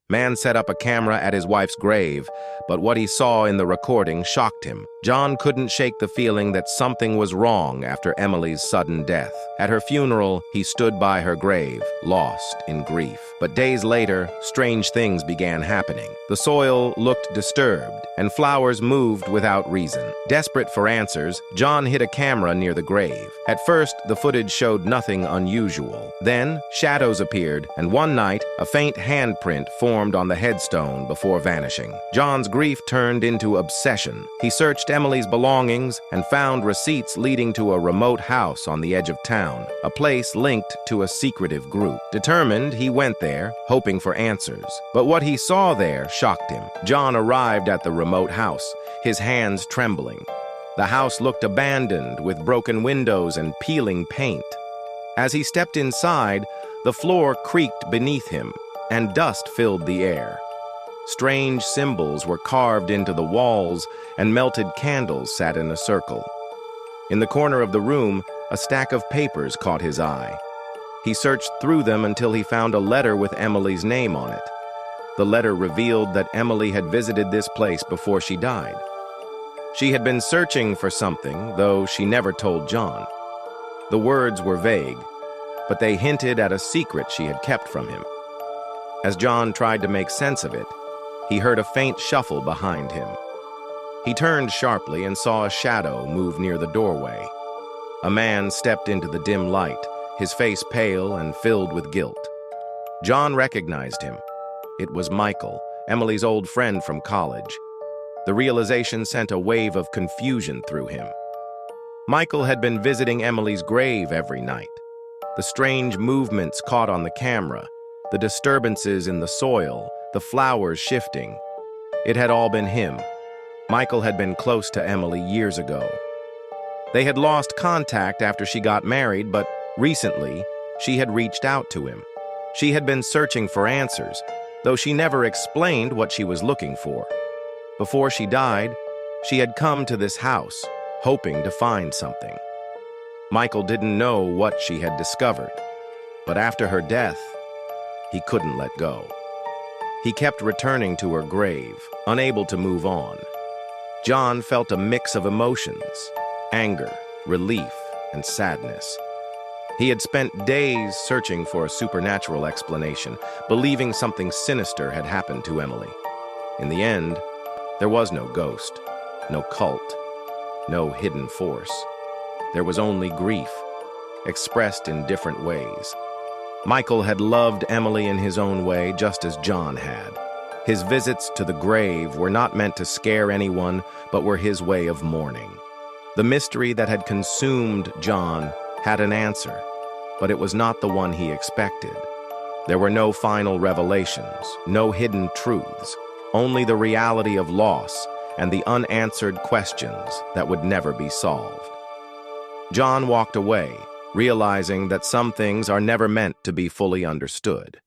Man set up a camera at his wife's grave, but what he saw in the recording shocked him. John couldn't shake the feeling that something was wrong after Emily's sudden death. At her funeral, he stood by her grave, lost in grief. But days later, strange things began happening. The soil looked disturbed, and flowers moved without reason. Desperate for answers, John hid a camera near the grave. At first, the footage showed nothing unusual. Then, shadows appeared, and one night, a faint handprint formed on the headstone before vanishing. John's grief turned into obsession. He searched Emily's belongings and found receipts leading to a remote house on the edge of town, a place linked to a secretive group. Determined, he went there, hoping for answers. But what he saw there shocked him. John arrived at the remote house, his hands trembling. The house looked abandoned, with broken windows and peeling paint. As he stepped inside, the floor creaked beneath him, and dust filled the air. Strange symbols were carved into the walls, and melted candles sat in a circle. In the corner of the room, a stack of papers caught his eye. He searched through them until he found a letter with Emily's name on it. The letter revealed that Emily had visited this place before she died. She had been searching for something, though she never told John. The words were vague, but they hinted at a secret she had kept from him. As John tried to make sense of it, he heard a faint shuffle behind him. He turned sharply and saw a shadow move near the doorway. A man stepped into the dim light, his face pale and filled with guilt. John recognized him. It was Michael, Emily's old friend from college. The realization sent a wave of confusion through him. Michael had been visiting Emily's grave every night. The strange movements caught on the camera, the disturbances in the soil, the flowers shifting. It had all been him. Michael had been close to Emily years ago. They had lost contact after she got married, but recently, she had reached out to him. She had been searching for answers, though she never explained what she was looking for. Before she died, she had come to this house, hoping to find something. Michael didn't know what she had discovered, but after her death, he couldn't let go. He kept returning to her grave, unable to move on. John felt a mix of emotions: anger, relief, and sadness. He had spent days searching for a supernatural explanation, believing something sinister had happened to Emily. In the end, there was no ghost, no cult, no hidden force. There was only grief, expressed in different ways. Michael had loved Emily in his own way, just as John had. His visits to the grave were not meant to scare anyone, but were his way of mourning. The mystery that had consumed John had an answer, but it was not the one he expected. There were no final revelations, no hidden truths, only the reality of loss and the unanswered questions that would never be solved. John walked away, realizing that some things are never meant to be fully understood.